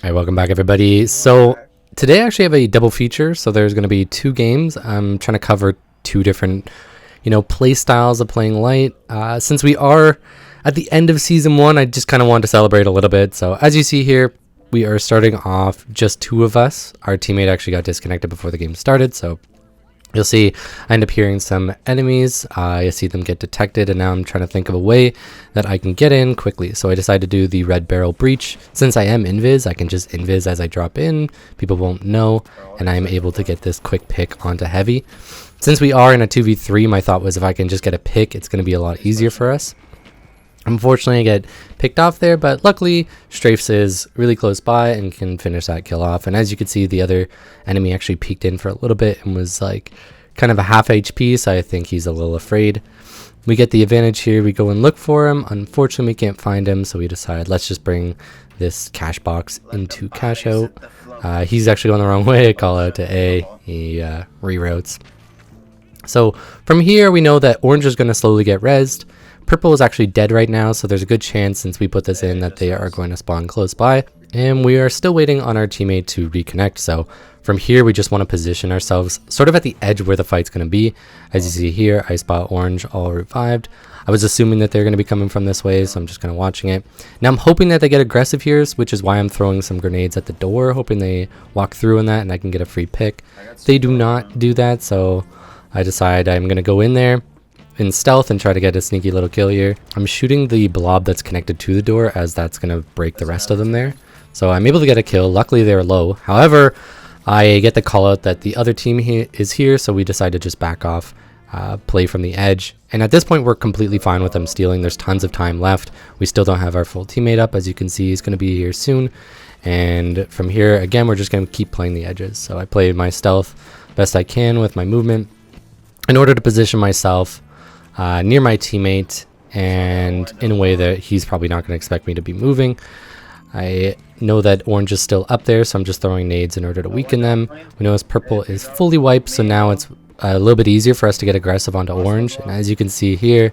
Alright, welcome back everybody. So today I actually have a double feature, so there's going to be two games. I'm trying to cover two different, play styles of playing light. Since we are at the end of season 1, I just kind of wanted to celebrate a little bit. So as you see here, we are starting off just two of us. Our teammate actually got disconnected before the game started, so you'll see I end up hearing some enemies. I see them get detected, and now I'm trying to think of a way that I can get in quickly. So I decided to do the red barrel breach. Since I am invis, I can just invis as I drop in. People won't know, and I'm able to get this quick pick onto heavy. Since we are in a 2v3, my thought was if I can just get a pick, it's going to be a lot easier for us. Unfortunately, I get picked off there, but luckily Strafes is really close by and can finish that kill off. And as you can see, the other enemy actually peeked in for a little bit and was like kind of a half HP, so I think he's a little afraid. We get the advantage here. We go and look for him. Unfortunately, we can't find him, so we decide let's just bring this cash box into cash out. He's actually going the wrong way. I call out to A. He reroutes. So from here, we know that orange is going to slowly get rezzed. Purple is actually dead right now, so there's a good chance since we put this in that they are going to spawn close by. And we are still waiting on our teammate to reconnect, so from here we just want to position ourselves sort of at the edge where the fight's going to be. As you see here, I spot orange all revived. I was assuming that they're going to be coming from this way, so I'm just kind of watching it. Now I'm hoping that they get aggressive here, which is why I'm throwing some grenades at the door, hoping they walk through in that and I can get a free pick. They do not do that, so I decide I'm going to go in there in stealth and try to get a sneaky little kill here. I'm shooting the blob that's connected to the door, as that's going to break the rest of them there. So I'm able to get a kill. Luckily they're low. However, I get the call out that the other team is here, so we decide to just back off, play from the edge. And at this point we're completely fine with them stealing. There's tons of time left. We still don't have our full teammate up. As you can see, he's going to be here soon. And from here, again, we're just going to keep playing the edges. So I play my stealth best I can with my movement in order to position myself near my teammate and in a way that he's probably not going to expect me to be moving. I know that orange is still up there, so I'm just throwing nades in order to weaken them. We know his purple is fully wiped, so now it's a little bit easier for us to get aggressive onto orange. And as you can see here,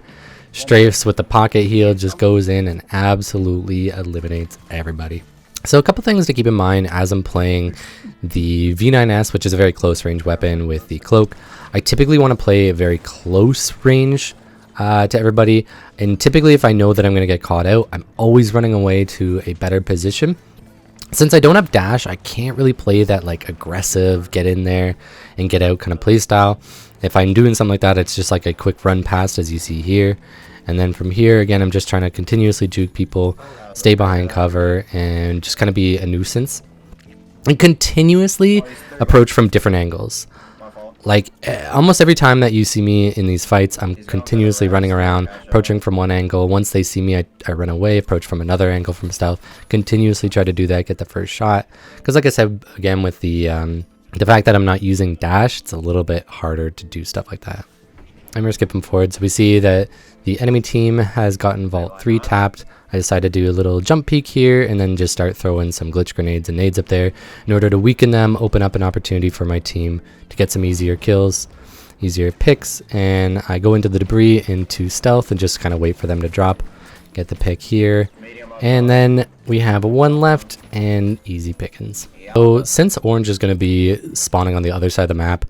Strafes with the pocket heal just goes in and absolutely eliminates everybody. So a couple things to keep in mind as I'm playing the V9S, which is a very close range weapon with the cloak. I typically want to play a very close range to everybody, and typically if I know that I'm going to get caught out, I'm always running away to a better position. Since I don't have dash, I can't really play that like aggressive get in there and get out kind of play style. If I'm doing something like that, it's just like a quick run past, as you see here. And then from here, again, I'm just trying to continuously juke people, stay behind cover, and just kind of be a nuisance. And continuously approach from different angles. Like almost every time that you see me in these fights, I'm continuously running around, approaching from one angle. Once they see me, I run away, approach from another angle from stealth, continuously try to do that, get the first shot. Because like I said, again, with the fact that I'm not using dash, it's a little bit harder to do stuff like that. I'm going to skip them forward. So we see that the enemy team has gotten Vault 3 tapped. I decided to do a little jump peek here and then just start throwing some glitch grenades and nades up there in order to weaken them, open up an opportunity for my team to get some easier kills, easier picks. And I go into the debris into stealth and just kind of wait for them to drop, get the pick here. And then we have one left and easy pickings. So since orange is going to be spawning on the other side of the map,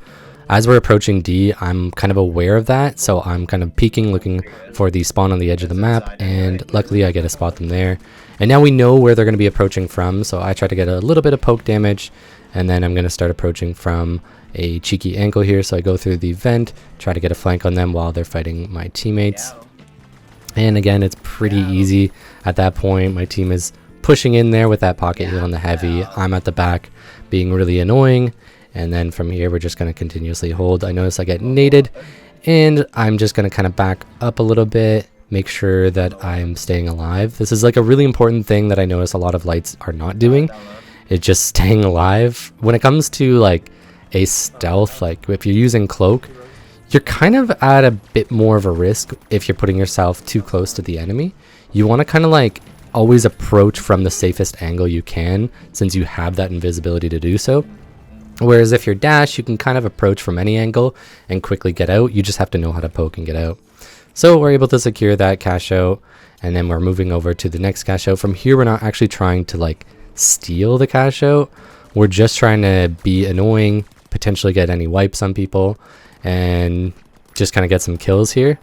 as we're approaching D, I'm kind of aware of that, so I'm kind of peeking, looking for the spawn on the edge of the map, and luckily I get to spot them there. And now we know where they're going to be approaching from, so I try to get a little bit of poke damage, and then I'm going to start approaching from a cheeky angle here, so I go through the vent, try to get a flank on them while they're fighting my teammates. And again, it's pretty easy at that point. My team is pushing in there with that pocket heal on the heavy. I'm at the back being really annoying. And then from here, we're just going to continuously hold. I notice I get naded, and I'm just going to kind of back up a little bit, make sure that I'm staying alive. This is like a really important thing that I notice a lot of lights are not doing. It's just staying alive. When it comes to like a stealth, like if you're using cloak, you're kind of at a bit more of a risk if you're putting yourself too close to the enemy. You want to kind of like always approach from the safest angle you can, since you have that invisibility to do so. Whereas if you're dash, you can kind of approach from any angle and quickly get out. You just have to know how to poke and get out. So we're able to secure that cash out, and then we're moving over to the next cash out. From here, we're not actually trying to like steal the cash out. We're just trying to be annoying, potentially get any wipes on people, and just kind of get some kills here.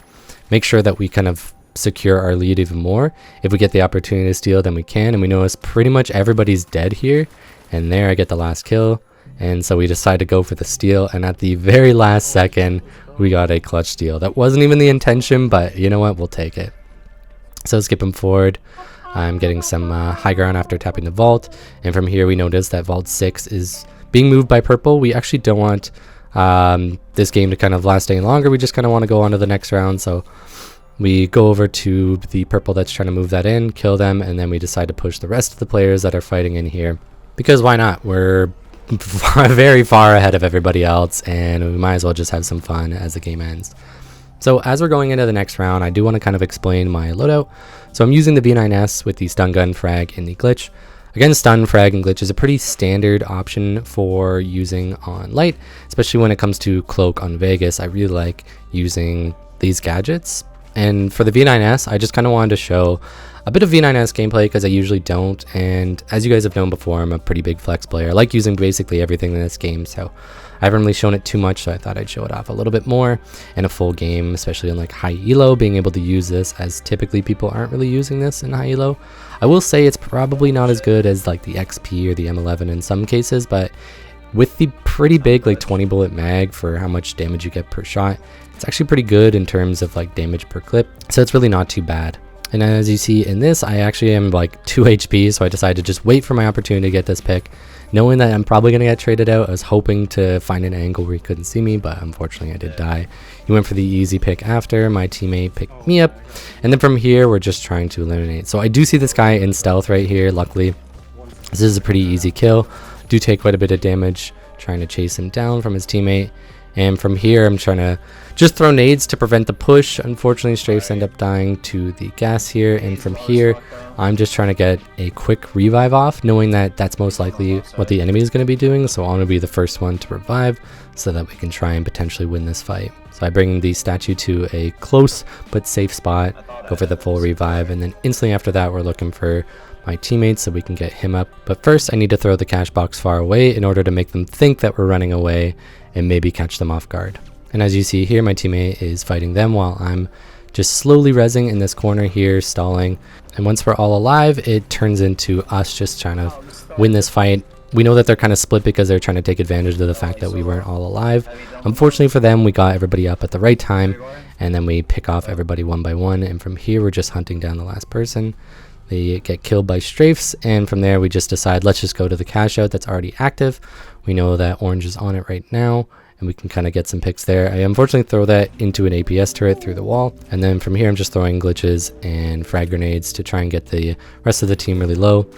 Make sure that we kind of secure our lead even more. If we get the opportunity to steal, then we can. And we notice pretty much everybody's dead here. And there I get the last kill. And so we decide to go for the steal. And at the very last second, we got a clutch steal. That wasn't even the intention, but you know what? We'll take it. So skipping forward, I'm getting some high ground after tapping the vault. And from here, we notice that vault 6 is being moved by purple. We actually don't want this game to kind of last any longer. We just kind of want to go on to the next round. So we go over to the purple that's trying to move that in, kill them, and then we decide to push the rest of the players that are fighting in here. Because why not? We're very far ahead of everybody else, and we might as well just have some fun as the game ends. So as we're going into the next round, I do want to kind of explain my loadout. So I'm using the V9S with the stun gun, frag, and the glitch. Again, stun, frag, and glitch is a pretty standard option for using on light, especially when it comes to cloak on Vegas. I really like using these gadgets. And for the V9S, I just kind of wanted to show a bit of V9S gameplay because I usually don't. And as you guys have known before, I'm a pretty big flex player. I like using basically everything in this game, so I haven't really shown it too much, so I thought I'd show it off a little bit more in a full game, especially in like high elo, being able to use this, as typically people aren't really using this in high elo. I will say it's probably not as good as like the XP or the M11 in some cases, but with the pretty big like 20 bullet mag for how much damage you get per shot, it's actually pretty good in terms of like damage per clip, so it's really not too bad. And as you see in this, I actually am like 2 HP, so I decided to just wait for my opportunity to get this pick. Knowing that I'm probably going to get traded out, I was hoping to find an angle where he couldn't see me, but unfortunately I did die. He went for the easy pick after, my teammate picked me up, and then from here we're just trying to eliminate. So I do see this guy in stealth right here, luckily. This is a pretty easy kill. Do take quite a bit of damage trying to chase him down from his teammate. And from here, I'm trying to just throw nades to prevent the push. Unfortunately, strafes end up dying to the gas here. And from here, I'm just trying to get a quick revive off, knowing that that's most likely what the enemy is going to be doing. So I want to be the first one to revive so that we can try and potentially win this fight. So I bring the statue to a close but safe spot, go for the full revive, and then instantly after that, we're looking for my teammates so we can get him up. But first, I need to throw the cash box far away in order to make them think that we're running away and maybe catch them off guard. And as you see here, my teammate is fighting them while I'm just slowly rezzing in this corner here, stalling. And once we're all alive, it turns into us just trying to win this fight. We know that they're kind of split because they're trying to take advantage of the fact that we weren't all alive. Unfortunately for them, we got everybody up at the right time, and then we pick off everybody one by one. And from here, we're just hunting down the last person. They get killed by strafes, and from there we just decide let's just go to the cash out that's already active. We know that orange is on it right now, and we can kind of get some picks there. I unfortunately throw that into an APS turret through the wall, and then from here I'm just throwing glitches and frag grenades to try and get the rest of the team really low.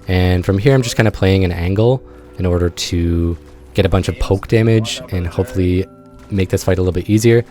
And from here I'm just kind of playing an angle in order to get a bunch of poke damage and hopefully make this fight a little bit easier.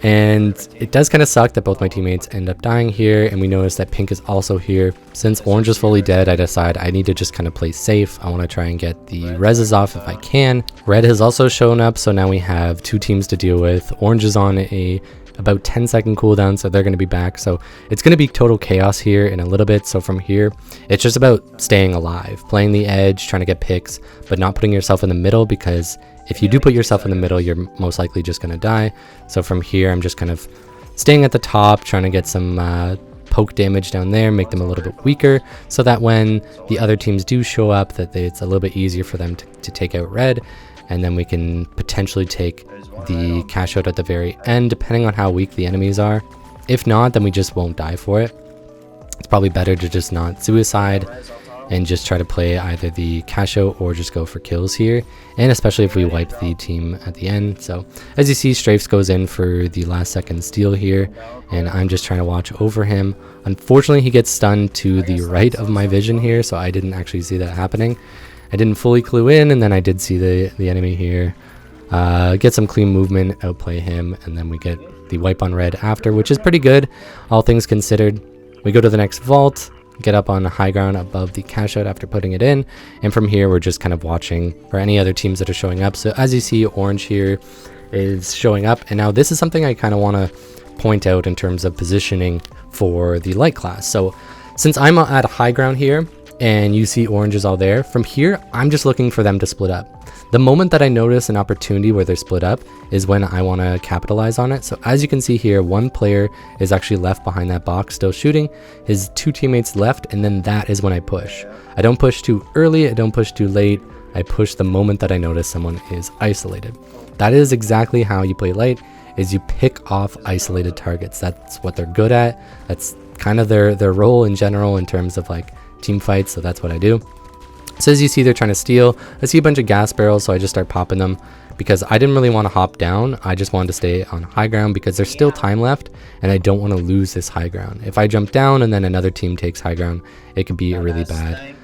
And it does kind of suck that both my teammates end up dying here, and we notice that pink is also here. Since orange is fully dead, I decide I need to just kind of play safe. I want to try and get the reses off if I can. Red has also shown up, so now we have 2 teams to deal with. Orange is on a about 10-second cooldown, so they're going to be back. So it's going to be total chaos here in a little bit. So from here, it's just about staying alive, playing the edge, trying to get picks, but not putting yourself in the middle, because if you do put yourself in the middle, you're most likely just going to die. So from here, I'm just kind of staying at the top, trying to get some poke damage down there, make them a little bit weaker, so that when the other teams do show up, that it's a little bit easier for them to take out red, and then we can potentially take the cash out at the very end, depending on how weak the enemies are. If not, then we just won't die for it. It's probably better to just not suicide and just try to play either the cash out or just go for kills here, and especially if we wipe the team at the end. So as you see, strafes goes in for the last second steal here, and I'm just trying to watch over him. Unfortunately, he gets stunned to the right of my vision here, so I didn't actually see that happening. I didn't fully clue in, and then I did see the enemy here get some clean movement, outplay him, and then we get the wipe on red after, which is pretty good, all things considered. We go to the next vault, get up on high ground above the cash out after putting it in, and from here we're just kind of watching for any other teams that are showing up. So as you see, orange here is showing up, and now this is something I kind of want to point out in terms of positioning for the light class. So since I'm at a high ground here, and you see orange is all there. From here, I'm just looking for them to split up. The moment that I notice an opportunity where they're split up is when I want to capitalize on it. So as you can see here, one player is actually left behind that box still shooting, his two teammates left, and then that is when I push. I don't push too early, I don't push too late, I push the moment that I notice someone is isolated. That is exactly how you play light, is you pick off isolated targets. That's what they're good at. That's kind of their role in general in terms of like team fights, so that's what I do. So as you see, they're trying to steal. I see a bunch of gas barrels, so I just start popping them because I didn't really want to hop down. I just wanted to stay on high ground because there's still time left and I don't want to lose this high ground. If I jump down and then another team takes high ground, it could be a really bad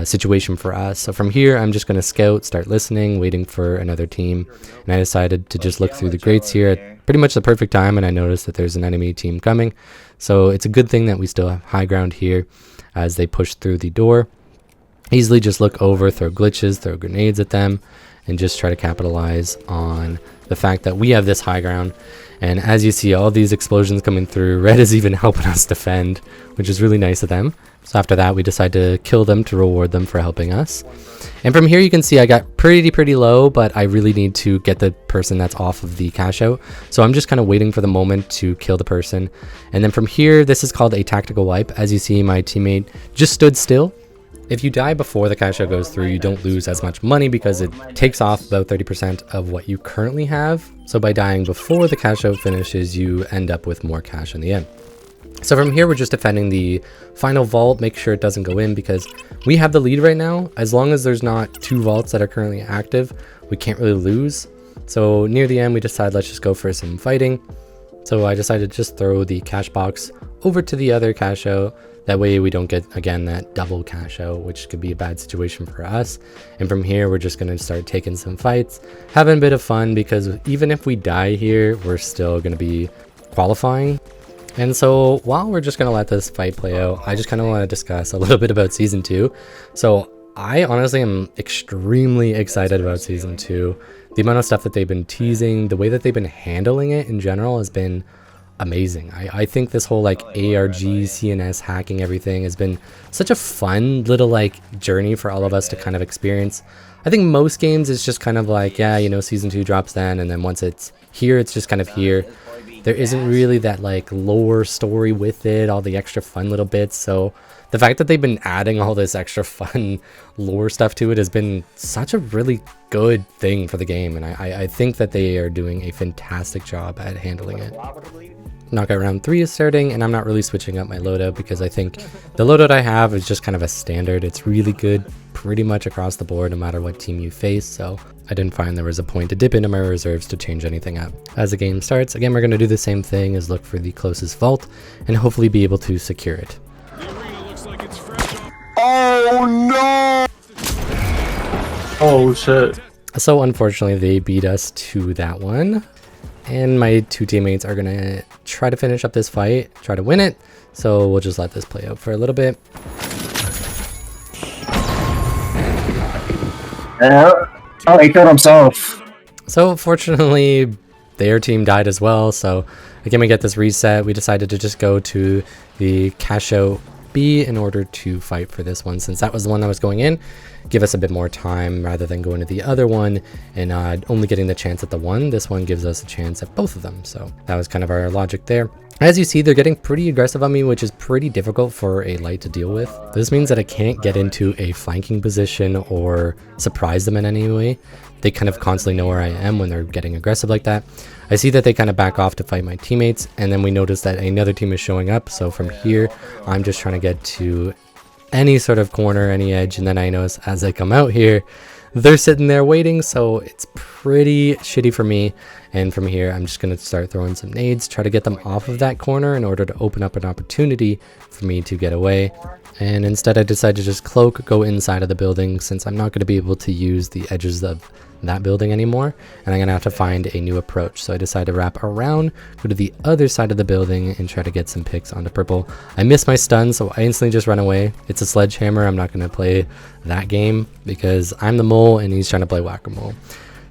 situation for us. So from here, I'm just going to scout, start listening, waiting for another team. And I decided to just look through the grates here at pretty much the perfect time, and I noticed that there's an enemy team coming. So it's a good thing that we still have high ground here as they push through the door. Easily just look over, throw glitches, throw grenades at them, and just try to capitalize on the fact that we have this high ground. And as you see all these explosions coming through, red is even helping us defend, which is really nice of them. So after that, we decide to kill them to reward them for helping us. And from here, you can see I got pretty low, but I really need to get the person that's off of the cash out. So I'm just kind of waiting for the moment to kill the person. And then from here, this is called a tactical wipe. As you see, my teammate just stood still. If you die before the cash out goes through, you don't lose as much money because it takes off about 30% of what you currently have. So by dying before the cash out finishes, you end up with more cash in the end. So from here, we're just defending the final vault, make sure it doesn't go in because we have the lead right now. As long as there's not two vaults that are currently active, we can't really lose. So near the end, we decide let's just go for some fighting. So I decided to just throw the cash box over to the other cash out. That way we don't get, again, that double cash out, which could be a bad situation for us. And from here, we're just going to start taking some fights, having a bit of fun, because even if we die here, we're still going to be qualifying. And so while we're just going to let this fight play out, I just kind of want to discuss a little bit about Season 2. So I honestly am extremely excited about Season 2. The amount of stuff that they've been teasing, the way that they've been handling it in general has been amazing. I think this whole like ARG, CNS hacking everything has been such a fun little like journey for all of us to kind of experience. I think most games is just kind of like, yeah, you know, Season 2 drops then, and then once it's here, it's just kind of here. There isn't really that like lore story with it, all the extra fun little bits. So the fact that they've been adding all this extra fun lore stuff to it has been such a really good thing for the game. And I think that they are doing a fantastic job at handling it. Knockout round 3 is starting, and I'm not really switching up my loadout because I think the loadout I have is just kind of a standard. It's really good pretty much across the board no matter what team you face, so I didn't find there was a point to dip into my reserves to change anything up. As the game starts, again, we're going to do the same thing as look for the closest vault and hopefully be able to secure it. Oh no! Oh shit. So unfortunately they beat us to that one. And my two teammates are gonna try to finish up this fight, try to win it. So we'll just let this play out for a little bit. Oh, he killed himself. So fortunately, their team died as well. So again, we get this reset. We decided to just go to the cash out B in order to fight for this one, since that was the one that was going in. Give us a bit more time rather than going to the other one and only getting the chance at the one. This one gives us a chance at both of them. So that was kind of our logic there. As you see, they're getting pretty aggressive on me, which is pretty difficult for a light to deal with. This means that I can't get into a flanking position or surprise them in any way. They kind of constantly know where I am when they're getting aggressive like that. I see that they kind of back off to fight my teammates, and then we notice that another team is showing up. So from here, I'm just trying to get to any sort of corner, any edge, and then I notice as I come out here, they're sitting there waiting, so it's pretty shitty for me. And from here, I'm just going to start throwing some nades, try to get them off of that corner in order to open up an opportunity for me to get away. And instead, I decided to just cloak, go inside of the building, since I'm not going to be able to use the edges of that building anymore, and I'm going to have to find a new approach. So I decided to wrap around, go to the other side of the building, and try to get some picks onto purple. I missed my stun, so I instantly just run away. It's a sledgehammer. I'm not going to play that game because I'm the mole and he's trying to play whack-a-mole.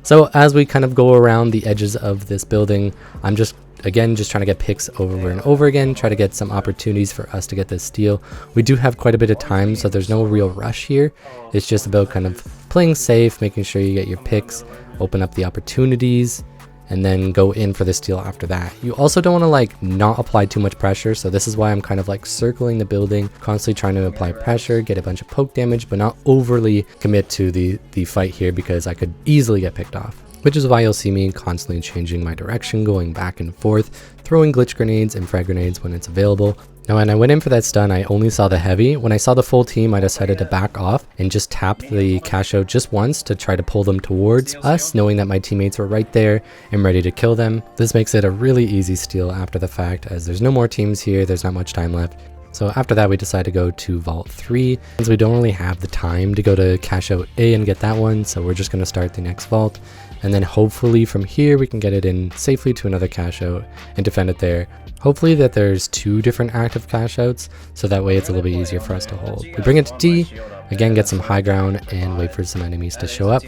So as we kind of go around the edges of this building, I'm just again, just trying to get picks over and over again, try to get some opportunities for us to get this steal. We do have quite a bit of time, so there's no real rush here. It's just about kind of playing safe, making sure you get your picks, open up the opportunities, and then go in for the steal after that. You also don't want to like not apply too much pressure, so this is why I'm kind of like circling the building, constantly trying to apply pressure, get a bunch of poke damage, but not overly commit to the fight here because I could easily get picked off. Which is why you'll see me constantly changing my direction, going back and forth, throwing glitch grenades and frag grenades when it's available. Now when I went in for that stun, I only saw the heavy. When I saw the full team, I decided to back off and just tap the cash out just once to try to pull them towards us, knowing that my teammates were right there and ready to kill them. This makes it a really easy steal after the fact, as there's no more teams here, there's not much time left. So after that, we decided to go to Vault 3, since we don't really have the time to go to cash out A and get that one, so we're just going to start the next vault. And then hopefully from here, we can get it in safely to another cash out and defend it there. Hopefully that there's 2 different active cash outs, so that way it's a little bit easier for us to hold. We bring it to D, again get some high ground and wait for some enemies to show up.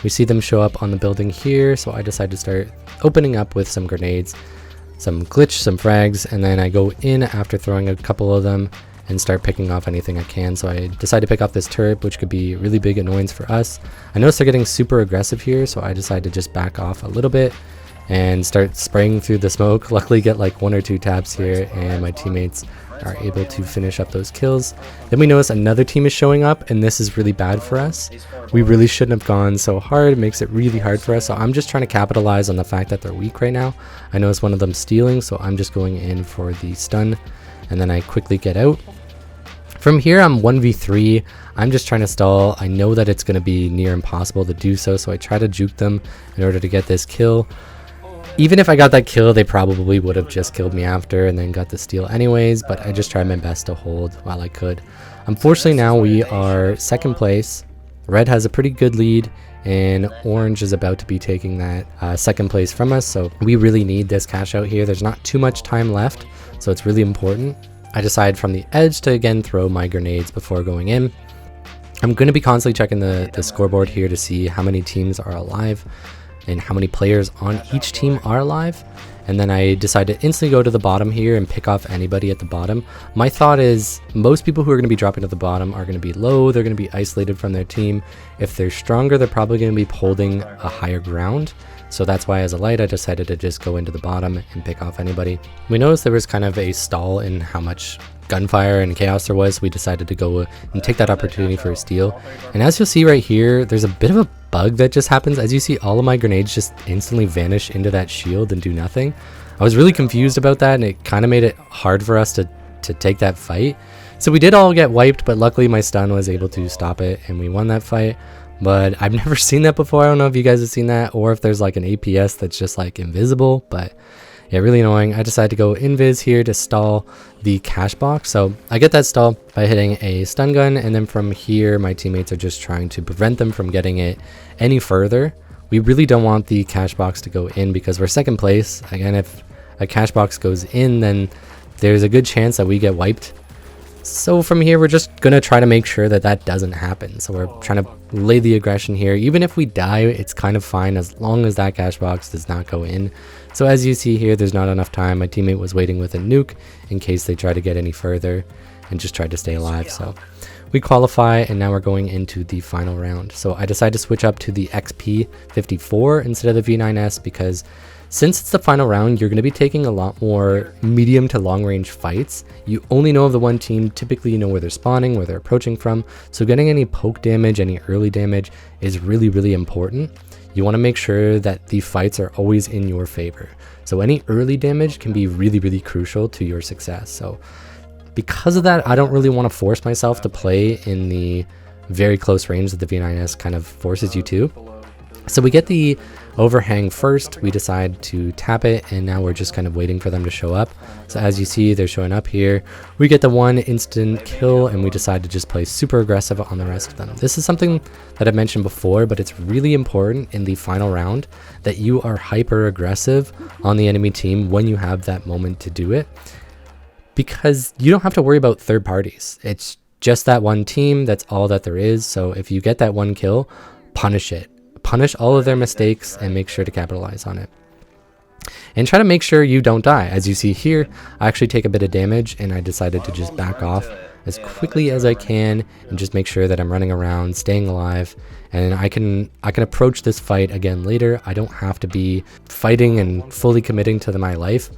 We see them show up on the building here, so I decided to start opening up with some grenades, some glitch, some frags, and then I go in after throwing a couple of them and start picking off anything I can. So I decided to pick off this turret, which could be really big annoyance for us. I noticed they're getting super aggressive here, so I decided to just back off a little bit and start spraying through the smoke. Luckily get like 1 or 2 taps here and my teammates are able to finish up those kills. Then we notice another team is showing up, and this is really bad for us. We really shouldn't have gone so hard. It makes it really hard for us, so I'm just trying to capitalize on the fact that they're weak right now. I notice one of them stealing, so I'm just going in for the stun, and then I quickly get out. From here, I'm 1v3. I'm just trying to stall. I know that it's going to be near impossible to do so, so I try to juke them in order to get this kill. Even if I got that kill, they probably would have just killed me after and then got the steal anyways, but I just tried my best to hold while I could. Unfortunately, now we are 2nd place. Red has a pretty good lead, and Orange is about to be taking that 2nd place from us, so we really need this cash out here. There's not too much time left, so it's really important. I decide from the edge to again throw my grenades before going in. I'm going to be constantly checking the scoreboard here to see how many teams are alive and how many players on each team are alive. And then I decide to instantly go to the bottom here and pick off anybody at the bottom. My thought is most people who are going to be dropping to the bottom are going to be low. They're going to be isolated from their team. If they're stronger, they're probably going to be holding a higher ground. So that's why as a light, I decided to just go into the bottom and pick off anybody. We noticed there was kind of a stall in how much gunfire and chaos there was. We decided to go and take that opportunity for a steal. And as you'll see right here, there's a bit of a bug that just happens. As you see, all of my grenades just instantly vanish into that shield and do nothing. I was really confused about that, and it kind of made it hard for us to take that fight. So we did all get wiped, but luckily my stun was able to stop it and we won that fight. But I've never seen that before. I don't know if you guys have seen that, or if there's like an APS that's just like invisible, but yeah, really annoying. I decided to go invis here to stall the cash box. So I get that stall by hitting a stun gun, and then from here my teammates are just trying to prevent them from getting it any further. We really don't want the cash box to go in because we're 2nd place. Again, if a cash box goes in, then there's a good chance that we get wiped. So from here, we're just going to try to make sure that that doesn't happen. So we're trying to lay the aggression here. Even if we die, it's kind of fine as long as that cash box does not go in. So as you see here, there's not enough time. My teammate was waiting with a nuke in case they try to get any further and just tried to stay alive. So we qualify, and now we're going into the final round. So I decided to switch up to the XP54 instead of the V9S because since it's the final round, you're going to be taking a lot more medium to long range fights. You only know of the one team. Typically, you know where they're spawning, where they're approaching from. So getting any poke damage, any early damage is really, really important. You want to make sure that the fights are always in your favor. So any early damage can be really, really crucial to your success. So because of that, I don't really want to force myself to play in the very close range that the V9S kind of forces you to. So we get the overhang first, we decide to tap it, and now we're just kind of waiting for them to show up. So as you see, they're showing up here. We get the 1 instant kill, and we decide to just play super aggressive on the rest of them. This is something that I've mentioned before, but it's really important in the final round that you are hyper aggressive on the enemy team when you have that moment to do it, because you don't have to worry about third parties. It's just that one team. That's all that there is. So if you get that 1 kill, punish it. Punish all of their mistakes and make sure to capitalize on it. and try to make sure you don't die. As you see here, I actually take a bit of damage, and I decided to just back off as quickly as I can and just make sure that I'm running around, staying alive, and I can approach this fight again later. I don't have to be fighting and fully committing to my life.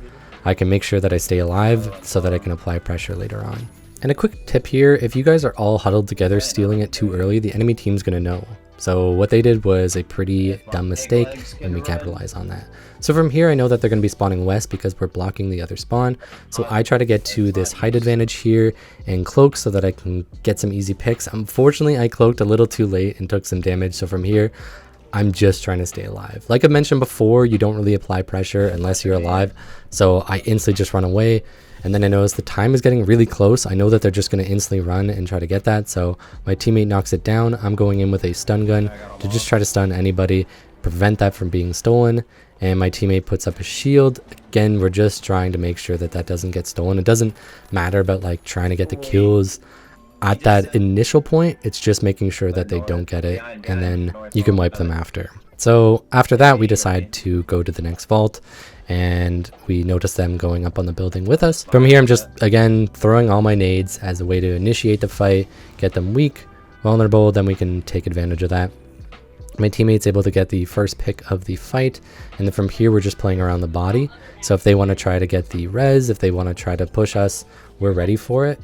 I can make sure that I stay alive so that I can apply pressure later on. And a quick tip here, if you guys are all huddled together stealing it too early, the enemy team's going to know. So what they did was a pretty dumb mistake, and we capitalize on that. So from here, I know that they're going to be spawning west because we're blocking the other spawn. So I try to get to this height advantage here and cloak so that I can get some easy picks. Unfortunately, I cloaked a little too late and took some damage. So from here, I'm just trying to stay alive. Like I mentioned before, you don't really apply pressure unless you're alive. So I instantly just run away. And then I notice the time is getting really close. I know that they're just going to instantly run and try to get that. So my teammate knocks it down. I'm going in with a stun gun to just try to stun anybody, prevent that from being stolen. And my teammate puts up a shield. Again, we're just trying to make sure that that doesn't get stolen. It doesn't matter about like trying to get the kills at that initial point. It's just making sure that they don't get it, and then you can wipe them after. So after that, we decide to go to the next vault, and we notice them going up on the building with us. From here, I'm just again throwing all my nades as a way to initiate the fight, get them weak, vulnerable, then we can take advantage of that. My teammate's able to get the first pick of the fight, and then from here we're just playing around the body. So if they want to try to get the res, if they want to try to push us, we're ready for it.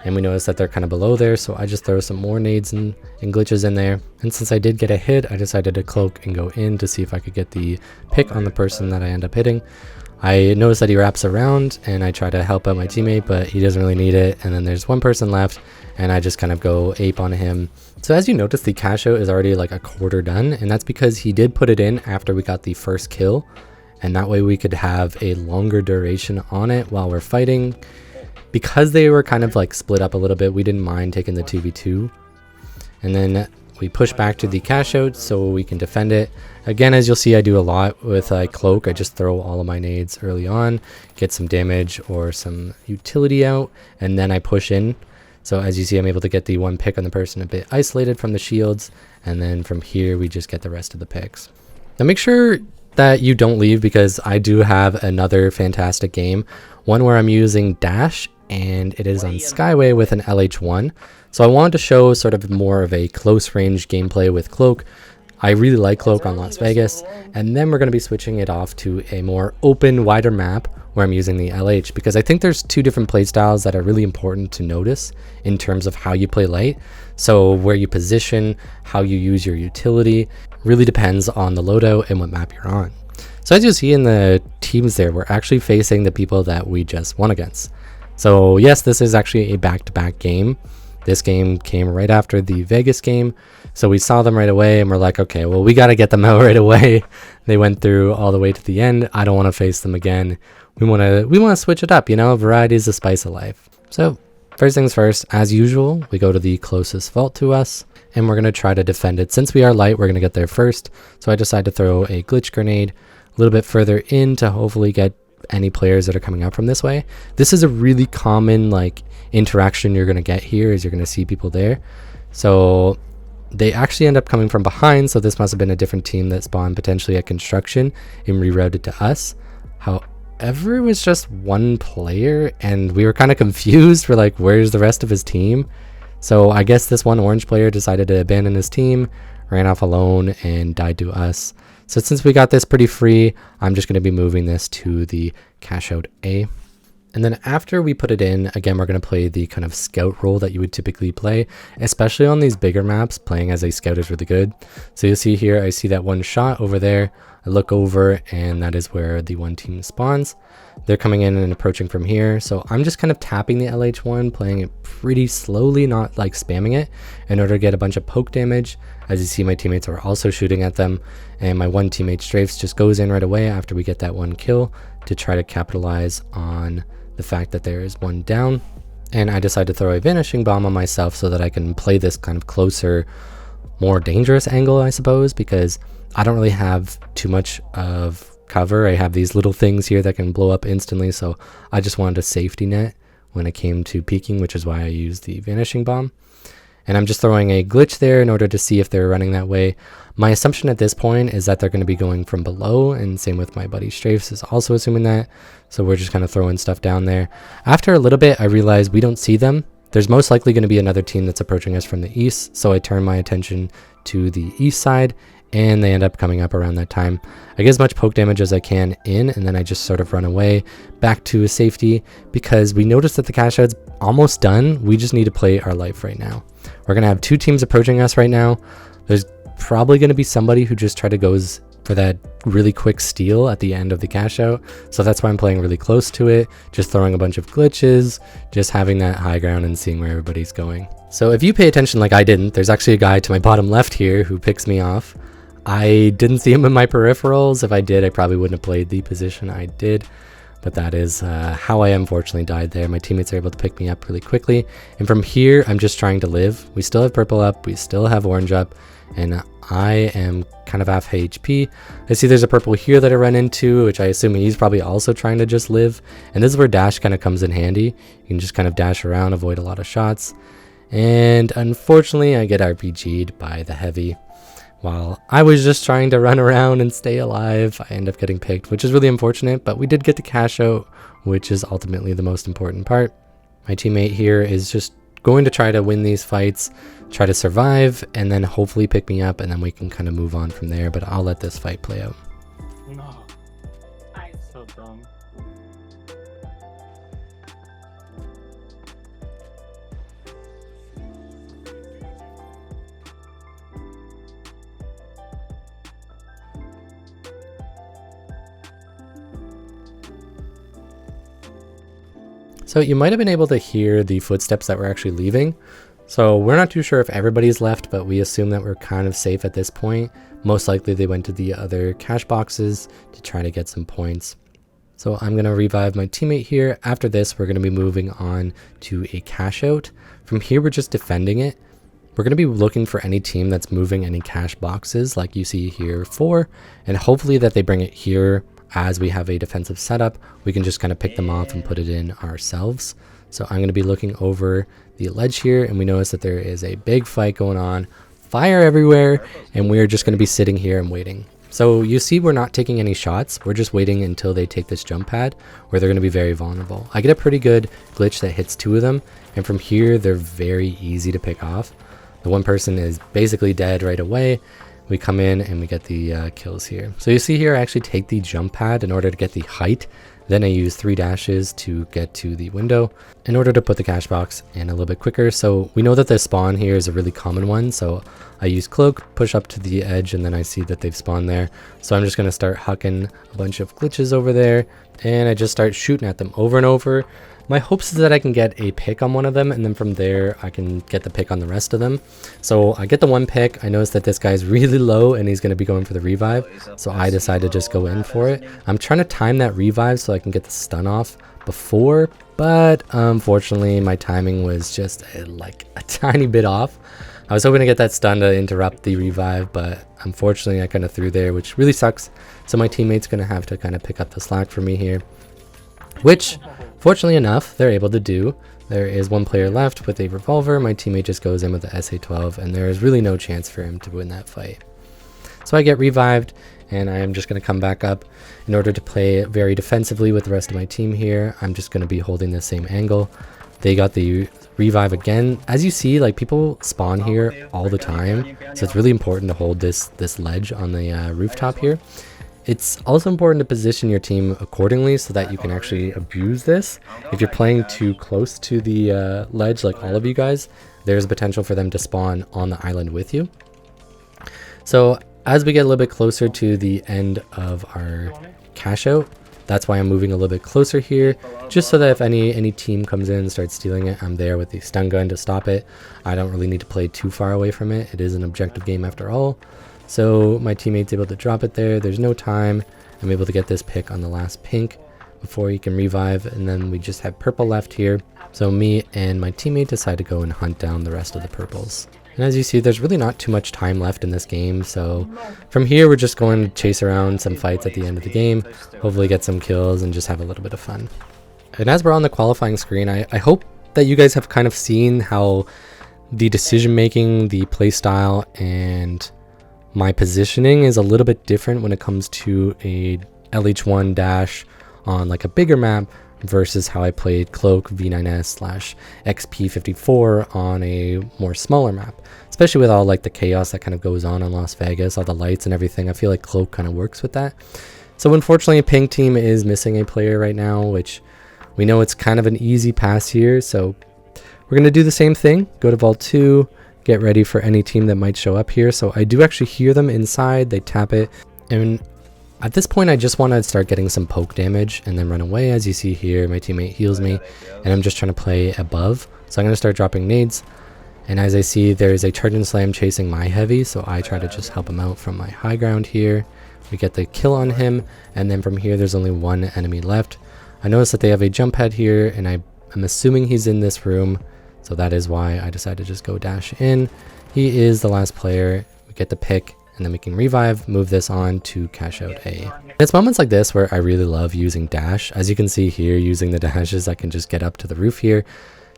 And we notice that they're kind of below there, so I just throw some more nades and glitches in there. And since I did get a hit, I decided to cloak and go in to see if I could get the pick on the person that I end up hitting. I notice that he wraps around, and I try to help out my teammate, but he doesn't really need it. And then there's one person left, and I just kind of go ape on him. So as you notice, the cash out is already like a quarter done, and that's because he did put it in after we got the first kill. And that way we could have a longer duration on it while we're fighting. Because they were kind of like split up a little bit, we didn't mind taking the 2v2. And then we push back to the cash out so we can defend it. Again, as you'll see, I do a lot with cloak. I just throw all of my nades early on, get some damage or some utility out, and then I push in. So as you see, I'm able to get the one pick on the person a bit isolated from the shields. And then from here, we just get the rest of the picks. Now make sure that you don't leave, because I do have another fantastic game. One where I'm using dash, and it is on Skyway with an LH1. So I wanted to show sort of more of a close range gameplay with cloak. I really like cloak on Las Vegas, and then we're going to be switching it off to a more open, wider map where I'm using the LH, because I think there's two different play styles that are really important to notice in terms of how you play light. So where you position, how you use your utility, really depends on the loadout and what map you're on. So as you see in the teams there, we're actually facing the people that we just won against. So yes, this is actually a back-to-back game. This game came right after the Vegas game. So we saw them right away, and we're like, okay, well, we got to get them out right away. They went through all the way to the end. I don't want to face them again. We want to switch it up, you know, variety is the spice of life. So first things first, as usual, we go to the closest vault to us, and we're going to try to defend it. Since we are light, we're going to get there first. So I decide to throw a glitch grenade a little bit further in to hopefully get any players that are coming up from this way. This is a really common like interaction you're going to get here, is you're going to see people there. So they actually end up coming from behind, so this must have been a different team that spawned potentially at construction and rerouted to us. However, it was just one player, and we were kind of confused. We're like, where's the rest of his team? So I guess this one orange player decided to abandon his team, ran off alone, and died to us. So since we got this pretty free, I'm just going to be moving this to the cash out A. And then after we put it in, again, we're going to play the kind of scout role that you would typically play, especially on these bigger maps. Playing as a scout is really good. So you'll see here, I see that one shot over there. I look over, and that is where the one team spawns. They're coming in and approaching from here. So I'm just kind of tapping the LH1, playing it pretty slowly, not like spamming it, in order to get a bunch of poke damage. As you see, my teammates are also shooting at them, and my one teammate strafes just goes in right away after we get that one kill to try to capitalize on the fact that there is one down. And I decide to throw a vanishing bomb on myself so that I can play this kind of closer, more dangerous angle, I suppose, because I don't really have too much of cover. I have these little things here that can blow up instantly, so I just wanted a safety net when it came to peeking, which is why I used the vanishing bomb. and I'm just throwing a glitch there in order to see if they're running that way. My assumption at this point is that they're going to be going from below, and same with my buddy Strafes is also assuming that. So we're just kind of throwing stuff down there. After a little bit, I realized we don't see them. There's most likely going to be another team that's approaching us from the east, so I turn my attention to the east side, and they end up coming up around that time. I get as much poke damage as I can in, and then I just sort of run away back to safety because we noticed that the cash out's almost done. We just need to play our life right now. We're going to have two teams approaching us right now. There's probably going to be somebody who just goes for that really quick steal at the end of the cash out, so that's why I'm playing really close to it, just throwing a bunch of glitches, just having that high ground and seeing where everybody's going. So if you pay attention like I didn't, there's actually a guy to my bottom left here who picks me off. I didn't see him in my peripherals. If I did, I probably wouldn't have played the position I did, but that is how I unfortunately died there. My teammates are able to pick me up really quickly, and from here I'm just trying to live. We still have purple up, we still have orange up, and I am kind of half HP. I see there's a purple here that I run into, which I assume he's probably also trying to just live, and this is where dash kind of comes in handy. You can just kind of dash around, avoid a lot of shots, and unfortunately I get RPG'd by the heavy. While I was just trying to run around and stay alive, I end up getting picked, which is really unfortunate, but we did get the cash out, which is ultimately the most important part. My teammate here is just going to try to win these fights, try to survive, and then hopefully pick me up, and then we can kind of move on from there, but I'll let this fight play out. No. So dumb. So you might have been able to hear the footsteps that we're actually leaving. So we're not too sure if everybody's left, but we assume that we're kind of safe at this point. Most likely they went to the other cash boxes to try to get some points. So I'm going to revive my teammate here. After this, we're going to be moving on to a cash out. From here, we're just defending it. We're going to be looking for any team that's moving any cash boxes like you see here 4, and hopefully that they bring it here. As we have a defensive setup, we can just kind of pick them off and put it in ourselves. So I'm going to be looking over the ledge here, and we notice that there is a big fight going on, fire everywhere, and we're just going to be sitting here and waiting. So you see we're not taking any shots, we're just waiting until they take this jump pad where they're going to be very vulnerable. I get a pretty good glitch that hits 2 of them, and from here they're very easy to pick off. The one person is basically dead right away. We come in and we get the kills here. So you see here I actually take the jump pad in order to get the height. Then I use 3 dashes to get to the window in order to put the cash box in a little bit quicker. So we know that the spawn here is a really common one. So I use cloak, push up to the edge, and then I see that they've spawned there. So I'm just going to start hucking a bunch of glitches over there, and I just start shooting at them over and over. My hopes is that I can get a pick on one of them, and then from there I can get the pick on the rest of them. So I get the one pick. I notice that this guy's really low and he's going to be going for the revive, so I decide to just go in for it. I'm trying to time that revive so I can get the stun off before, but unfortunately my timing was just like a tiny bit off. I was hoping to get that stun to interrupt the revive, but unfortunately I kind of threw there, which really sucks. So my teammate's going to have to kind of pick up the slack for me here, which fortunately enough, they're able to do. There is one player left with a revolver. My teammate just goes in with the SA-12, and there is really no chance for him to win that fight. So I get revived, and I am just going to come back up. In order to play very defensively with the rest of my team here, I'm just going to be holding the same angle. They got the revive again. As you see, like, people spawn here all the time, so it's really important to hold this ledge on the rooftop here. It's also important to position your team accordingly so that you can actually abuse this. If you're playing too close to the ledge, like all of you guys, there's potential for them to spawn on the island with you. So as we get a little bit closer to the end of our cash out, that's why I'm moving a little bit closer here, just so that if any team comes in and starts stealing it, I'm there with the stun gun to stop it. I don't really need to play too far away from it. It is an objective game after all. So my teammate's able to drop it there. There's no time. I'm able to get this pick on the last pink before he can revive, and then we just have purple left here. So me and my teammate decide to go and hunt down the rest of the purples. And as you see, there's really not too much time left in this game, so from here we're just going to chase around some fights at the end of the game, hopefully get some kills and just have a little bit of fun. And as we're on the qualifying screen, I hope that you guys have kind of seen how the decision making, the play style, and my positioning is a little bit different when it comes to a LH1 dash on like a bigger map versus how I played Cloak V9S / XP54 on a more smaller map. Especially with all like the chaos that kind of goes on in Las Vegas, all the lights and everything. I feel like Cloak kind of works with that. So unfortunately, Pink Team is missing a player right now, which we know it's kind of an easy pass here. So we're going to do the same thing. Go to Vault 2, get ready for any team that might show up here. So I do actually hear them inside. They tap it. And at this point, I just want to start getting some poke damage and then run away. As you see here, my teammate heals me, and I'm just trying to play above. So I'm going to start dropping nades. And as I see, there's a charge and slam chasing my heavy, so I try to just help him out from my high ground here. We get the kill on him, and then from here, there's only one enemy left. I notice that they have a jump pad here, and I'm assuming he's in this room, so that is why I decided to just go dash in. He is the last player. We get the pick, and then we can revive, move this on to cash out A. It's moments like this where I really love using dash. As you can see here, using the dashes, I can just get up to the roof here,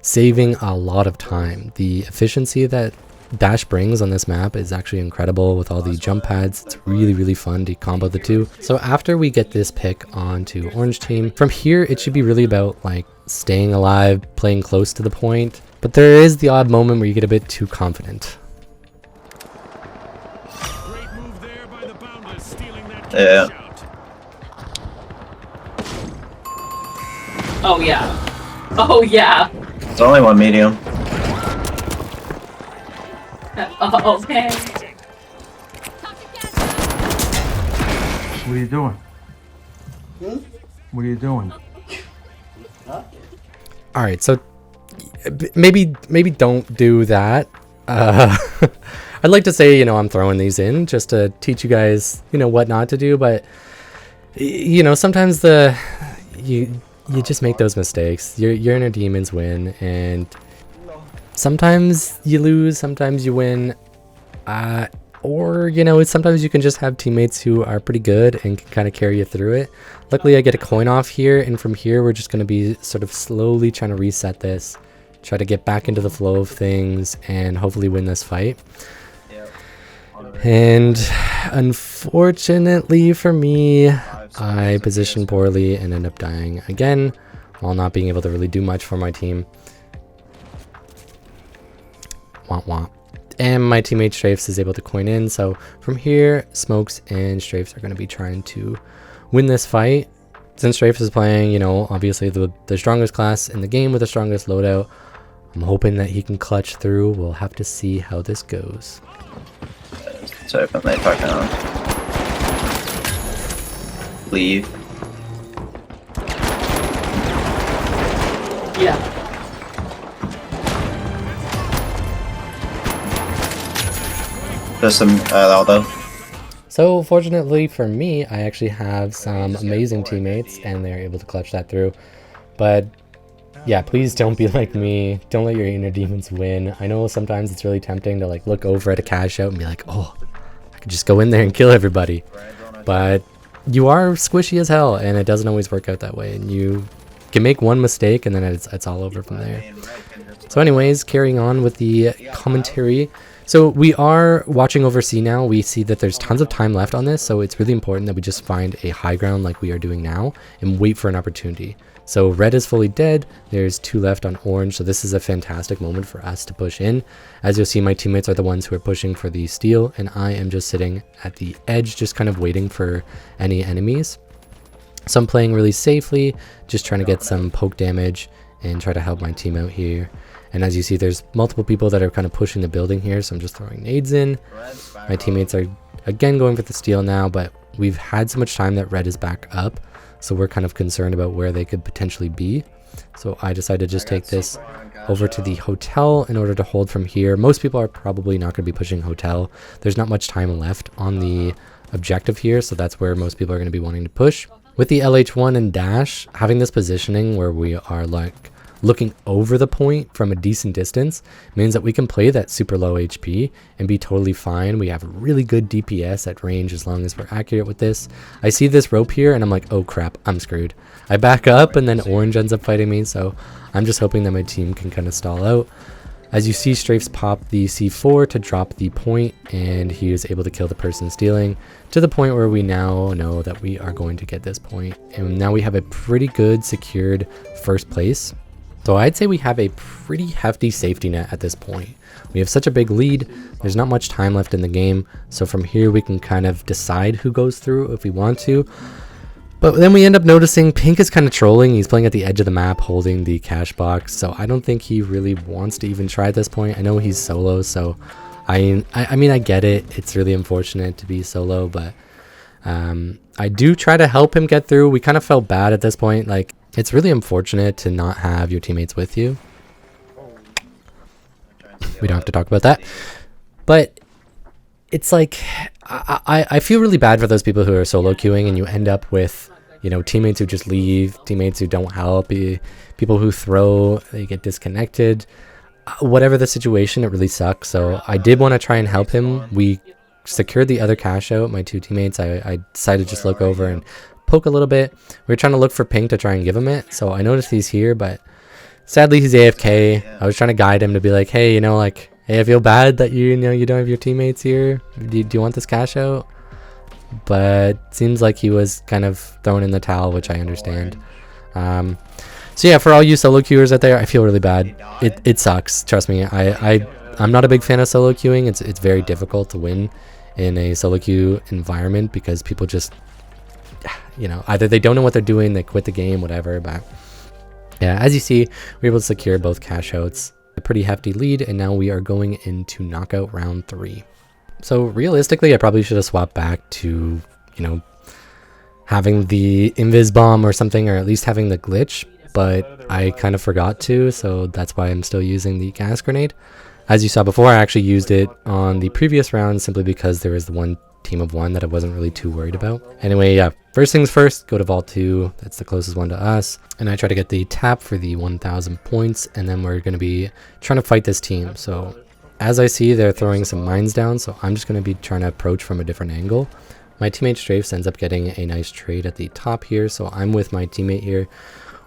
saving a lot of time. The efficiency that dash brings on this map is actually incredible with all the jump pads. It's really, really fun to combo the two. So after we get this pick onto orange team, from here it should be really about like staying alive, playing close to the point. But there is the odd moment where you get a bit too confident. Yeah. Oh yeah. Oh yeah. It's only one medium. Okay. What are you doing? What are you doing? All right, so maybe don't do that. I'd like to say, I'm throwing these in just to teach you guys, what not to do, but sometimes you just make those mistakes. Your inner demons win, and sometimes you lose, sometimes you win, or sometimes you can just have teammates who are pretty good and can kind of carry you through it. Luckily, I get a coin off here, and from here we're just going to be sort of slowly trying to reset this, try to get back into the flow of things, and hopefully win this fight. And unfortunately for me, I positioned poorly and end up dying again while not being able to really do much for my team. Womp womp. And my teammate Strafes is able to coin in. So from here, Smokes and Strafes are going to be trying to win this fight. Since Strafes is playing, obviously the strongest class in the game with the strongest loadout, I'm hoping that he can clutch through. We'll have to see how this goes. It's open, they fucking on. Leave. Yeah. Just some Aldo. So fortunately for me, I actually have some amazing teammates and they're able to clutch that through. But yeah, please don't be like me. Don't let your inner demons win. I know sometimes it's really tempting to like look over at a cash out and be like, oh, I could just go in there and kill everybody. But you are squishy as hell, and it doesn't always work out that way. And you can make one mistake and then it's all over from there. So anyways, carrying on with the commentary. So we are watching over C now. We see that there's tons of time left on this, so it's really important that we just find a high ground like we are doing now and wait for an opportunity. So red is fully dead. There's 2 left on orange, so this is a fantastic moment for us to push in. As you'll see, my teammates are the ones who are pushing for the steal, and I am just sitting at the edge, just kind of waiting for any enemies. So I'm playing really safely, just trying to get some poke damage and try to help my team out here. And as you see, there's multiple people that are kind of pushing the building here, so I'm just throwing nades in. My teammates are again going for the steal now, but we've had so much time that red is back up, so we're kind of concerned about where they could potentially be. So I decided to just take this over to the hotel in order to hold from here. Most people are probably not going to be pushing hotel. There's not much time left on the objective here, so that's where most people are going to be wanting to push. With the LH1 and dash, having this positioning where we are like looking over the point from a decent distance means that we can play that super low HP and be totally fine. We have really good DPS at range as long as we're accurate with this. I see this rope here and I'm like, oh crap, I'm screwed. I back up and then orange ends up fighting me, so I'm just hoping that my team can kind of stall out. As you see, Strafes pop the C4 to drop the point, and he is able to kill the person stealing, to the point where we now know that we are going to get this point. And now we have a pretty good secured first place. So I'd say we have a pretty hefty safety net at this point. We have such a big lead, there's not much time left in the game, so from here we can kind of decide who goes through if we want to. But then we end up noticing Pink is kind of trolling. He's playing at the edge of the map holding the cash box, so I don't think he really wants to even try at this point. I know he's solo, so I mean I get it, it's really unfortunate to be solo, but I do try to help him get through. We kind of felt bad at this point, like it's really unfortunate to not have your teammates with you. We don't have to talk about that, but it's like I feel really bad for those people who are solo queuing and you end up with, you know, teammates who just leave, teammates who don't help, people who throw, they get disconnected. Whatever the situation, it really sucks. So I did want to try and help him. We secured the other cash out, my two teammates. I decided to just look over and poke a little bit. We were trying to look for Pink to try and give him it. So I noticed he's here, but sadly he's AFK. I was trying to guide him to be like, hey, you know, like, hey, I feel bad that you know you don't have your teammates here. Do you want this cash out? But seems like he was kind of thrown in the towel, which I understand. So yeah, for all you solo queuers out there, I feel really bad. It sucks. Trust me. I'm not a big fan of solo queuing. It's very difficult to win in a solo queue environment because people just, you know, either they don't know what they're doing, they quit the game, whatever. But yeah, as you see, we're able to secure both cash outs. A pretty hefty lead, and now we are going into knockout round 3. So realistically, I probably should have swapped back to, you know, having the invis bomb or something, or at least having the glitch, but I kind of forgot to, so that's why I'm still using the gas grenade. As you saw before, I actually used it on the previous round simply because there was the one team of one that I wasn't really too worried about. Anyway, yeah, first things first, go to Vault 2. That's the closest one to us. And I try to get the tap for the 1,000 points, and then we're going to be trying to fight this team. So as I see, they're throwing some mines down, so I'm just going to be trying to approach from a different angle. My teammate Strafes ends up getting a nice trade at the top here, so I'm with my teammate here.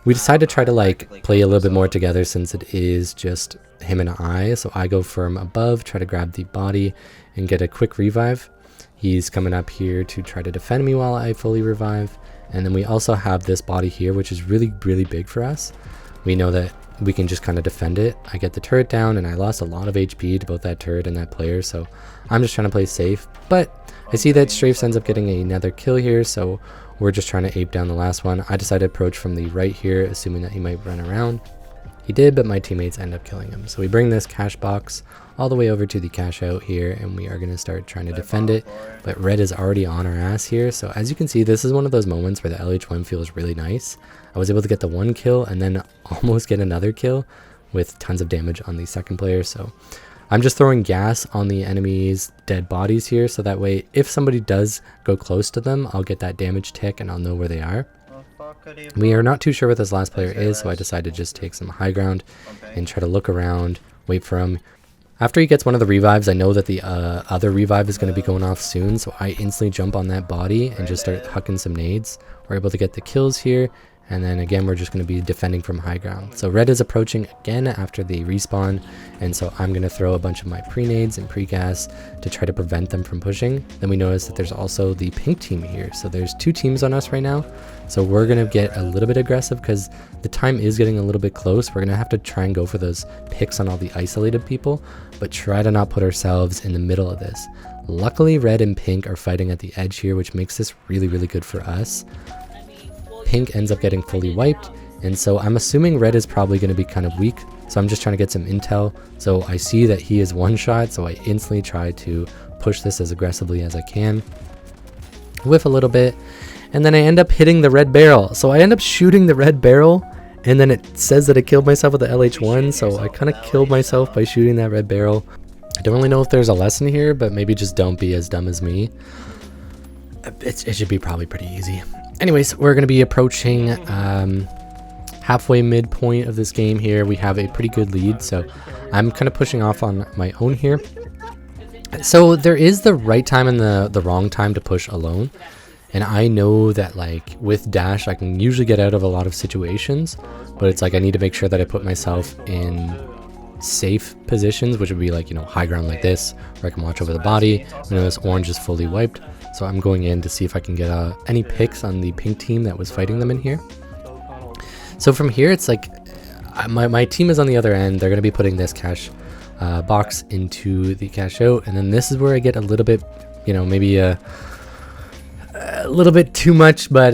We decided to try to like play a little bit more together since it is just him and I. So I go from above, try to grab the body and get a quick revive. He's coming up here to try to defend me while I fully revive. And then we also have this body here, which is really, really big for us. We know that we can just kind of defend it. I get the turret down and I lost a lot of HP to both that turret and that player. So I'm just trying to play safe. But I see that Strafes ends up getting another kill here. So we're just trying to ape down the last one. I decided to approach from the right here, assuming that he might run around. He did, but my teammates end up killing him. So we bring this cash box all the way over to the cash out here, and we are going to start trying to defend it. But red is already on our ass here. So as you can see, this is one of those moments where the LH1 feels really nice. I was able to get the one kill and then almost get another kill with tons of damage on the second player. So I'm just throwing gas on the enemy's dead bodies here, so that way if somebody does go close to them, I'll get that damage tick and I'll know where they are. We are not too sure what this last player is, so I decided to just take some high ground and try to look around, wait for him. After he gets one of the revives, I know that the other revive is going to be going off soon, so I instantly jump on that body and just start hucking some nades. We're able to get the kills here, and then again we're just going to be defending from high ground. So red is approaching again after the respawn, and so I'm going to throw a bunch of my pre-nades and pre-gas to try to prevent them from pushing. Then we notice that there's also the pink team here, so there's two teams on us right now. So we're going to get a little bit aggressive because the time is getting a little bit close. We're going to have to try and go for those picks on all the isolated people, but try to not put ourselves in the middle of this. Luckily red and pink are fighting at the edge here, which makes this really, really good for us. Pink ends up getting fully wiped, and so I'm assuming red is probably going to be kind of weak, so I'm just trying to get some intel. So I see that he is one shot, so I instantly try to push this as aggressively as I can, whiff a little bit, and then I end up hitting the red barrel. So I end up shooting the red barrel, and then it says that I killed myself with the LH1, so I kind of killed myself by shooting that red barrel. I don't really know if there's a lesson here, but maybe just don't be as dumb as me. It should be probably pretty easy. Anyways, we're going to be approaching halfway midpoint of this game here. We have a pretty good lead, so I'm kind of pushing off on my own here. So there is the right time and the wrong time to push alone. And I know that like with dash, I can usually get out of a lot of situations, but it's like I need to make sure that I put myself in safe positions, which would be like, you know, high ground like this, where I can watch over the body. You know, this orange is fully wiped, so I'm going in to see if I can get any picks on the pink team that was fighting them in here. So from here, it's like my team is on the other end. They're going to be putting this cash box into the cash out, and then this is where I get a little bit, you know, maybe a little bit too much, but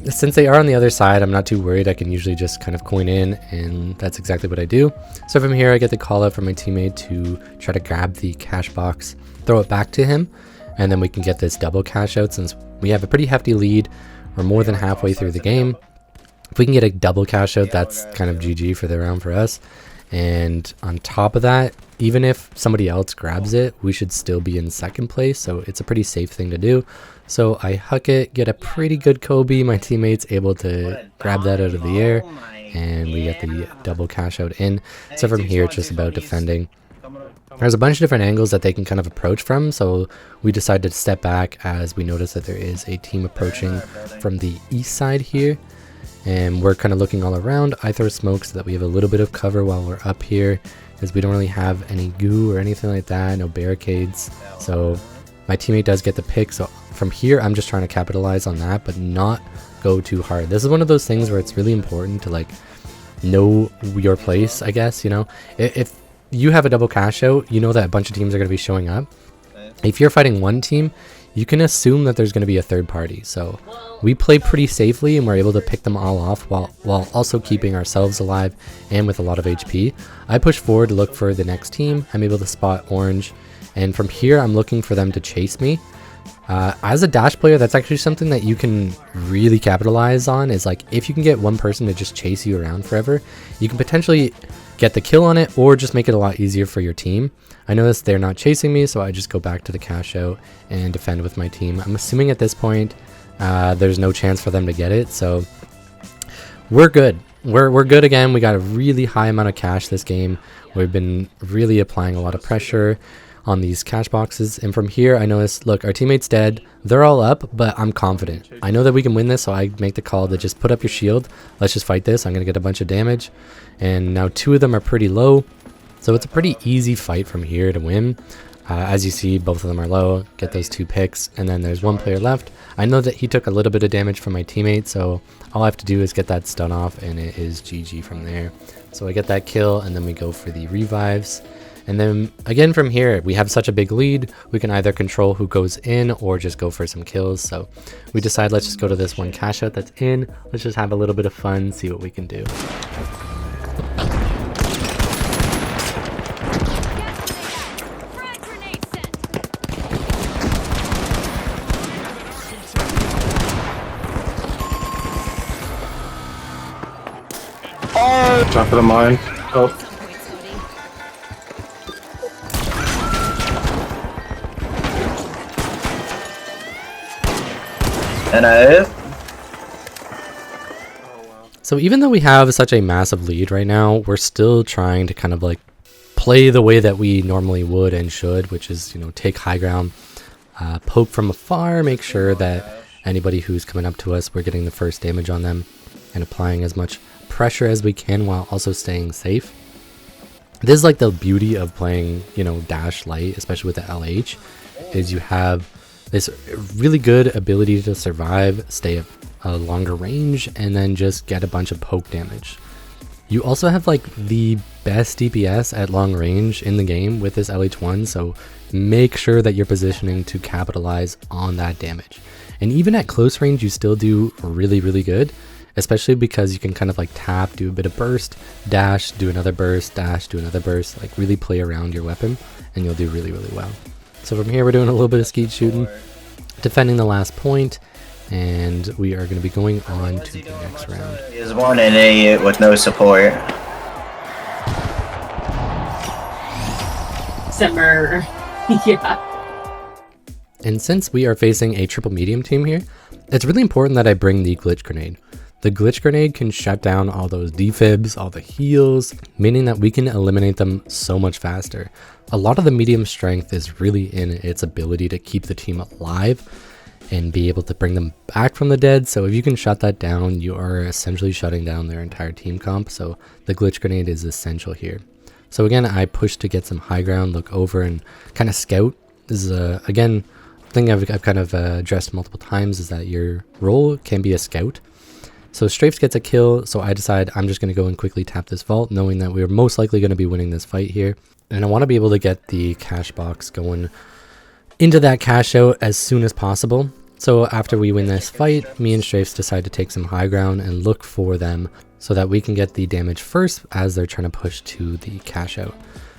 since they are on the other side, I'm not too worried. I can usually just kind of coin in, and that's exactly what I do. So from here, I get the call out from my teammate to try to grab the cash box, throw it back to him, and then we can get this double cash out. Since we have a pretty hefty lead, we're more than halfway through the game. If we can get a double cash out, that's kind of GG for the round for us. And on top of that, even if somebody else grabs it, we should still be in second place, so it's a pretty safe thing to do. So I huck it, get a pretty good Kobe. My teammate's able to grab that out of the air, and we get the double cash out in. So from here, it's just about defending. There's a bunch of different angles that they can kind of approach from, so we decided to step back as we notice that there is a team approaching from the east side here. And we're kind of looking all around. I throw smoke so that we have a little bit of cover while we're up here, because we don't really have any goo or anything like that, no barricades. So my teammate does get the pick. So from here, I'm just trying to capitalize on that, but not go too hard. This is one of those things where it's really important to like know your place, I guess, you know. If you have a double cash out, you know that a bunch of teams are going to be showing up. If you're fighting one team, you can assume that there's going to be a third party. So we play pretty safely, and we're able to pick them all off while also keeping ourselves alive and with a lot of HP. I push forward to look for the next team. I'm able to spot orange, and from here I'm looking for them to chase me. As a dash player, that's actually something that you can really capitalize on, is like if you can get one person to just chase you around forever, you can potentially get the kill on it or just make it a lot easier for your team. I notice they're not chasing me, so I just go back to the cash out and defend with my team. I'm assuming at this point there's no chance for them to get it, so we're good. We're good again. We got a really high amount of cash this game. We've been really applying a lot of pressure on these cash boxes, and from here I notice, look, our teammate's dead. They're all up, but I'm confident. I know that we can win this, so I make the call to just put up your shield. Let's just fight this. I'm gonna get a bunch of damage, and now two of them are pretty low, so it's a pretty easy fight from here to win. As you see, both of them are low. Get those two picks, and then there's one player left. I know that he took a little bit of damage from my teammate, so all I have to do is get that stun off, and it is GG from there. So I get that kill, and then we go for the revives. And then again from here, we have such a big lead, we can either control who goes in or just go for some kills. So we decide, let's just go to this one cash out that's in. Let's just have a little bit of fun, see what we can do. Top of the mine. Oh. And So even though we have such a massive lead right now, we're still trying to kind of like play the way that we normally would and should, which is, you know, take high ground, poke from afar, make sure that anybody who's coming up to us, we're getting the first damage on them and applying as much pressure as we can while also staying safe. This is like the beauty of playing, you know, dash light, especially with the LH, is you have this really good ability to survive, stay at a longer range, and then just get a bunch of poke damage. You also have like the best DPS at long range in the game with this LH1, so make sure that you're positioning to capitalize on that damage. And even at close range, you still do really, really good, especially because you can kind of like tap, do a bit of burst, dash, do another burst, dash, do another burst, like really play around your weapon, and you'll do really, really well. So from here, we're doing a little bit of skeet shooting, defending the last point, and we are going to be going on to the next round. he is 1 and 8 with no support. Simmer. Yeah. And since we are facing a triple medium team here, it's really important that I bring the glitch grenade. The glitch grenade can shut down all those defibs, all the heals, meaning that we can eliminate them so much faster. A lot of the medium strength is really in its ability to keep the team alive and be able to bring them back from the dead. So if you can shut that down, you are essentially shutting down their entire team comp. So the glitch grenade is essential here. So again, I push to get some high ground, look over and kind of scout. This is again, thing I've kind of addressed multiple times, is that your role can be a scout. So Strafes gets a kill, so I decide I'm just going to go and quickly tap this vault, knowing that we're most likely going to be winning this fight here. And I want to be able to get the cash box going into that cash out as soon as possible. So after we win this fight, me and Strafes decide to take some high ground and look for them so that we can get the damage first as they're trying to push to the cash out.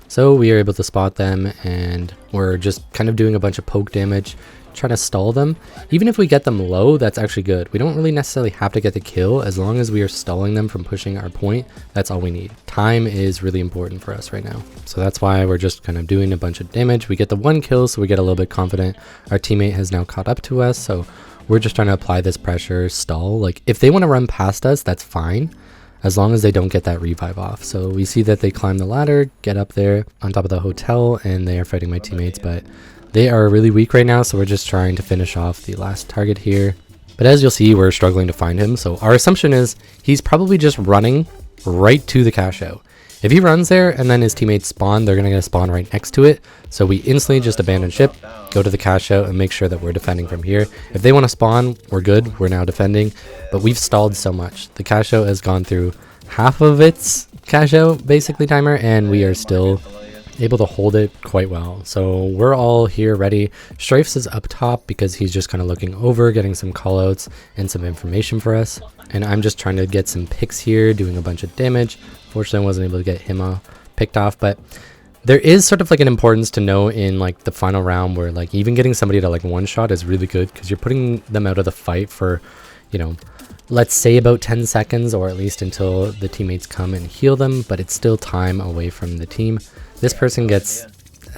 So we are able to spot them, and we're just kind of doing a bunch of poke damage, trying to stall them. Even if we get them low, that's actually good. We don't really necessarily have to get the kill. As long as we are stalling them from pushing our point, that's all we need. Time is really important for us right now. So that's why we're just kind of doing a bunch of damage. We get the 1 kill, so we get a little bit confident. Our teammate has now caught up to us, so we're just trying to apply this pressure, stall. Like, if they want to run past us, that's fine, as long as they don't get that revive off. So we see that they climb the ladder, get up there on top of the hotel, and they are fighting my teammates, but they are really weak right now, so we're just trying to finish off the last target here. But as you'll see, we're struggling to find him, so our assumption is he's probably just running right to the cash out. If he runs there and then his teammates spawn, they're going to spawn right next to it. So we instantly just abandon ship, go to the cash out, and make sure that we're defending from here. If they want to spawn, we're good. We're now defending. But we've stalled so much. The cash out has gone through half of its cash out, basically, timer, and we are still able to hold it quite well. So we're all here ready. Strafes is up top because he's just kind of looking over, getting some callouts and some information for us. And I'm just trying to get some picks here, doing a bunch of damage. Fortunately, I wasn't able to get him picked off, but there is sort of like an importance to know in like the final round where like even getting somebody to like one shot is really good, because you're putting them out of the fight for, you know, let's say about 10 seconds, or at least until the teammates come and heal them, but it's still time away from the team. This person gets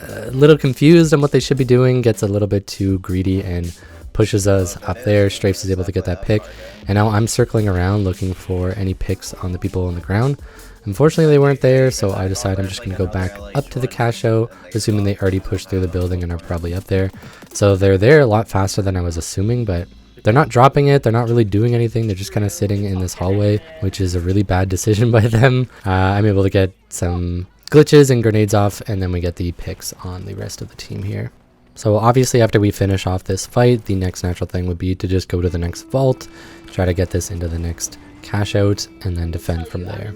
a little confused on what they should be doing, gets a little bit too greedy and pushes us up there. Strafes is able to get that pick, and now I'm circling around looking for any picks on the people on the ground. Unfortunately, they weren't there, so I decide I'm just going to go back up to the cash out, assuming they already pushed through the building and are probably up there. So they're there a lot faster than I was assuming, but they're not dropping it. They're not really doing anything. They're just kind of sitting in this hallway, which is a really bad decision by them. I'm able to get some glitches and grenades off, and then we get the picks on the rest of the team here. So obviously after we finish off this fight, the next natural thing would be to just go to the next vault, try to get this into the next cash out, and then defend from there.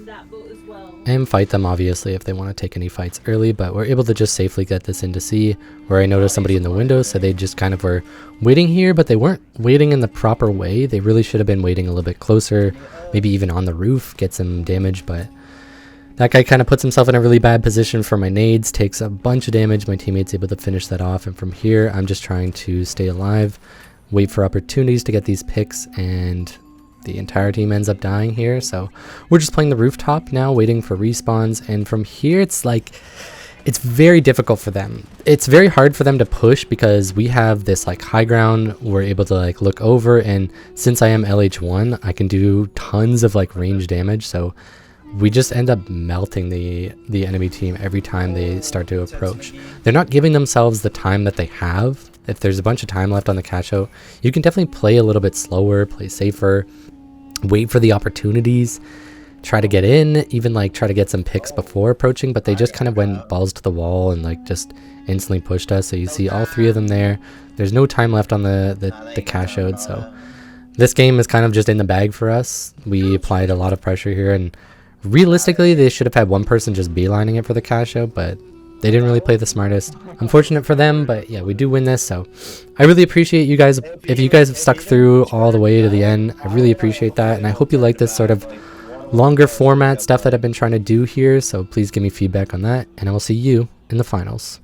And fight them obviously if they want to take any fights early, but we're able to just safely get this into C, where I noticed somebody in the window, so they just kind of were waiting here, but they weren't waiting in the proper way. They really should have been waiting a little bit closer, maybe even on the roof, get some damage, but that guy kind of puts himself in a really bad position for my nades, takes a bunch of damage. My teammate's able to finish that off, and from here I'm just trying to stay alive, wait for opportunities to get these picks, and the entire team ends up dying here. So we're just playing the rooftop now, waiting for respawns, and from here it's like it's very difficult for them. It's very hard for them to push because we have this like high ground. We're able to like look over, and since I am LH1, I can do tons of like range damage, so we just end up melting the enemy team every time they start to approach. They're not giving themselves the time that they have. If there's a bunch of time left on the cash out, you can definitely play a little bit slower, play safer, wait for the opportunities, try to get in, even like try to get some picks before approaching, but they just kind of went balls to the wall and like just instantly pushed us. So you see all three of them there. There's no time left on the cash out, so this game is kind of just in the bag for us. We applied a lot of pressure here, and realistically, they should have had one person just beelining it for the cash out, but they didn't really play the smartest. Unfortunate for them, but yeah, we do win this, so I really appreciate you guys. If you guys have stuck through all the way to the end, I really appreciate that, and I hope you like this sort of longer format stuff that I've been trying to do here, so please give me feedback on that, and I will see you in the finals.